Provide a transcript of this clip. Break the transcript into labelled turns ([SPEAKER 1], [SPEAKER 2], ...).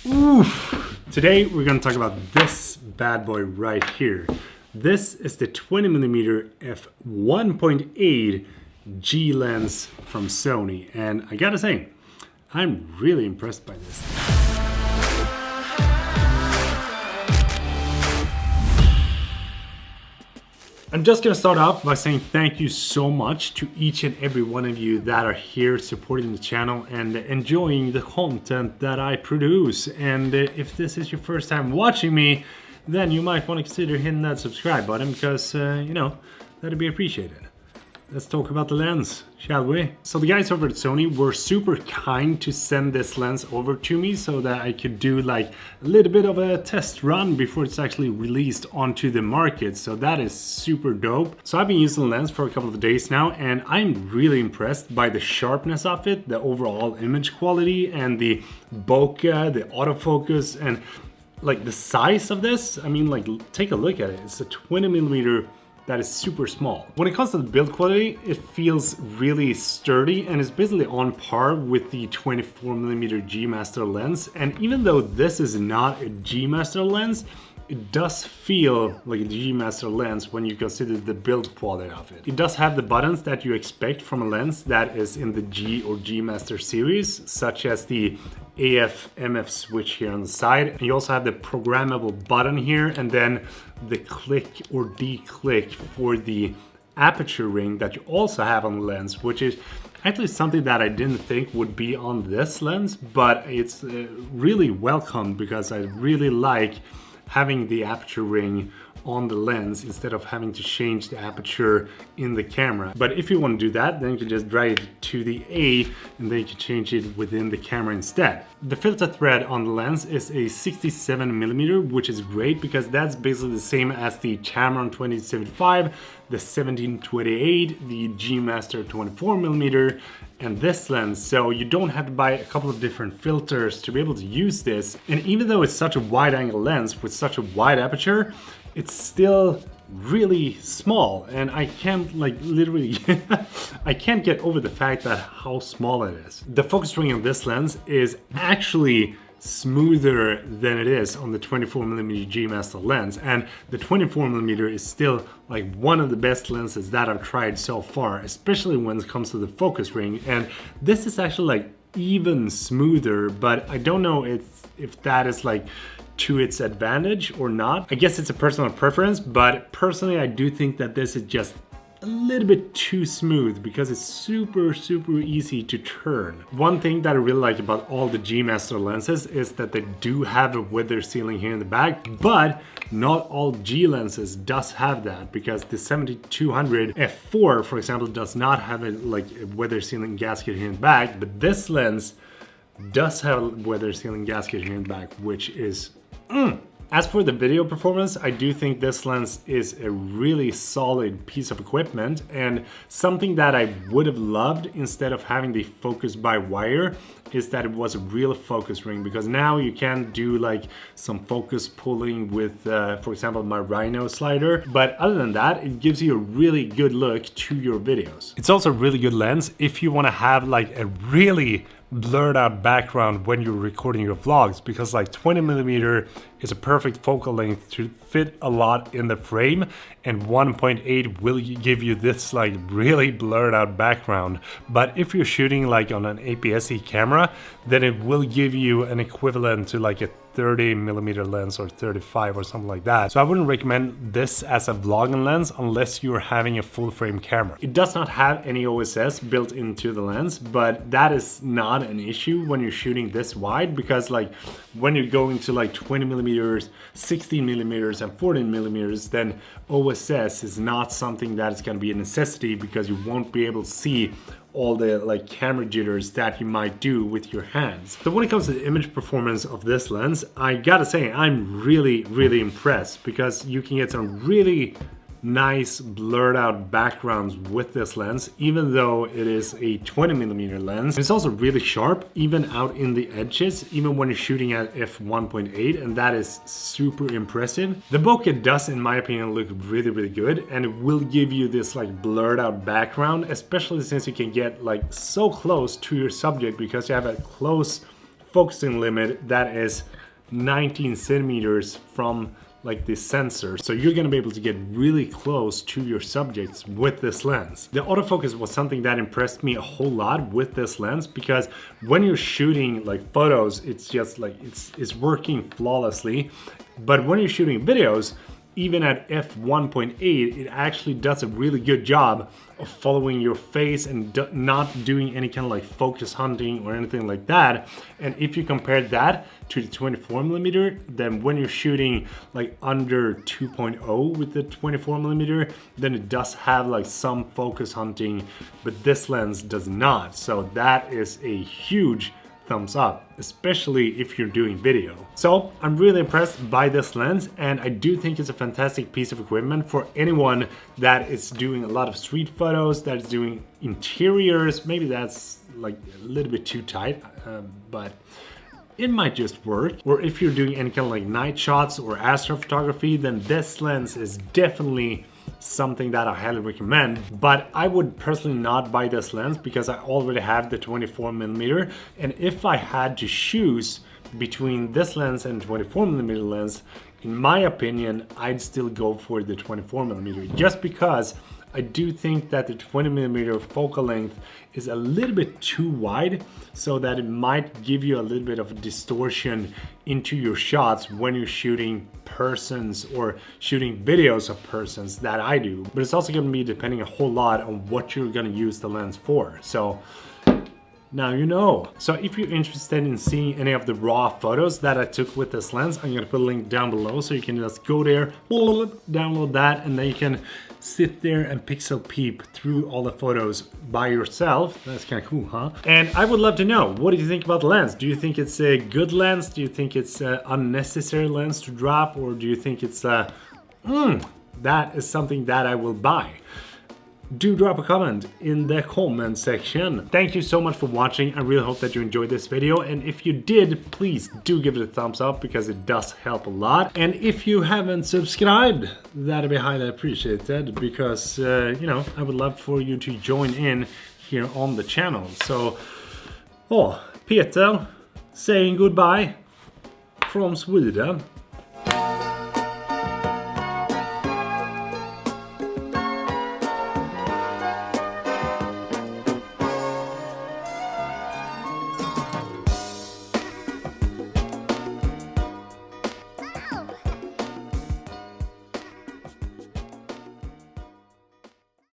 [SPEAKER 1] Oof. Today we're going to talk about this bad boy right here. This is the 20mm F1.8 G lens from Sony, and I gotta say, I'm really impressed by this. I'm just gonna start off by saying thank you so much to each and every one of you that are here supporting the channel and enjoying the content that I produce. And if this is your first time watching me, then you might want to consider hitting that subscribe button because, that'd be appreciated. Let's talk about the lens, shall we? So the guys over at Sony were super kind to send this lens over to me so that I could do like a little bit of a test run before it's actually released onto the market. So that is super dope. So I've been using the lens for a couple of days now, and I'm really impressed by the sharpness of it, the overall image quality, and the bokeh, the autofocus, and like the size of this. I mean, like, take a look at it. It's a 20mm that is super small. When it comes to the build quality, it feels really sturdy and is basically on par with the 24mm G Master lens. And even though this is not a G Master lens, it does feel like a G Master lens when you consider the build quality of it. It does have the buttons that you expect from a lens that is in the G or G Master series, such as the AF/MF switch here on the side. And you also have the programmable button here, and then the click or de-click for the aperture ring that you also have on the lens, which is actually something that I didn't think would be on this lens, but it's really welcome because I really like having the aperture ring on the lens instead of having to change the aperture in the camera. But if you want to do that, then you can just drag it to the A and then you can change it within the camera instead. The filter thread on the lens is a 67mm, which is great because that's basically the same as the Tamron 2075, the 1728, the G Master 24mm, and this lens. So you don't have to buy a couple of different filters to be able to use this. And even though it's such a wide angle lens with such a wide aperture, it's still really small, and I can't like literally I can't get over the fact that how small it is. The focus ring on this lens is actually smoother than it is on the 24mm G Master lens, and the 24mm is still like one of the best lenses that I've tried so far, especially when it comes to the focus ring. And this is actually like even smoother, but I don't know if that is like to its advantage or not. I guess it's a personal preference, but personally I do think that this is just a little bit too smooth because it's super easy to turn. One thing that I really like about all the G Master lenses is that they do have a weather sealing here in the back, but not all G lenses does have that, because the 7200 F4, for example, does not have a weather sealing gasket here in the back, but this lens does have a weather sealing gasket here in the back, which is As for the video performance, I do think this lens is a really solid piece of equipment, and something that I would have loved instead of having the focus by wire is that it was a real focus ring, because now you can do like some focus pulling with, for example, my Rhino slider. But other than that, it gives you a really good look to your videos. It's also a really good lens if you want to have like a really blurred out background when you're recording your vlogs, because like 20mm is a perfect focal length to fit a lot in the frame, and 1.8 will give you this like really blurred out background. But if you're shooting like on an APS-C camera, then it will give you an equivalent to like a 30mm lens or 35 or something like that. So I wouldn't recommend this as a vlogging lens unless you're having a full frame camera. It does not have any OSS built into the lens, but that is not an issue when you're shooting this wide, because like when you're going to like 20mm, 16mm and 14mm, then OSS is not something that is going to be a necessity, because you won't be able to see all the like camera jitters that you might do with your hands. So when it comes to the image performance of this lens, I gotta say I'm really impressed, because you can get some really nice blurred out backgrounds with this lens, even though it is a 20mm lens. It's also really sharp, even out in the edges, even when you're shooting at f1.8, and that is super impressive. The bokeh does, in my opinion, look really good, and it will give you this like blurred out background, especially since you can get like so close to your subject, because you have a close focusing limit that is 19 centimeters from like the sensor, so you're gonna be able to get really close to your subjects with this lens. The autofocus was something that impressed me a whole lot with this lens, because when you're shooting like photos, it's just like it's working flawlessly, but when you're shooting videos, even at f1.8, it actually does a really good job of following your face and not doing any kind of like focus hunting or anything like that. And if you compare that to the 24mm, then when you're shooting like under 2.0 with the 24mm, then it does have like some focus hunting, but this lens does not. So that is a huge thumbs up, especially if you're doing video. So I'm really impressed by this lens, and I do think it's a fantastic piece of equipment for anyone that is doing a lot of street photos, that is doing interiors. Maybe that's like a little bit too tight, but it might just work. Or if you're doing any kind of like night shots or astrophotography, then this lens is definitely something that I highly recommend. But I would personally not buy this lens because I already have the 24mm, and if I had to choose between this lens and 24mm lens, in my opinion, I'd still go for the 24mm, just because I do think that the 20mm focal length is a little bit too wide, so that it might give you a little bit of a distortion into your shots when you're shooting persons or shooting videos of persons, that I do. But it's also going to be depending a whole lot on what you're going to use the lens for. So now you know. So if you're interested in seeing any of the raw photos that I took with this lens, I'm gonna put a link down below, so you can just go there, download that, and then you can sit there and pixel peep through all the photos by yourself. That's kind of cool, huh? And I would love to know, what do you think about the lens? Do you think it's a good lens? Do you think it's an unnecessary lens to drop? Or do you think it's that is something that I will buy? Do drop a comment in the comment section. Thank you so much for watching. I really hope that you enjoyed this video, and if you did, please do give it a thumbs up, because it does help a lot. And if you haven't subscribed, that'd be highly appreciated, because you know, I would love for you to join in here on the channel. So, Peter saying goodbye from Sweden.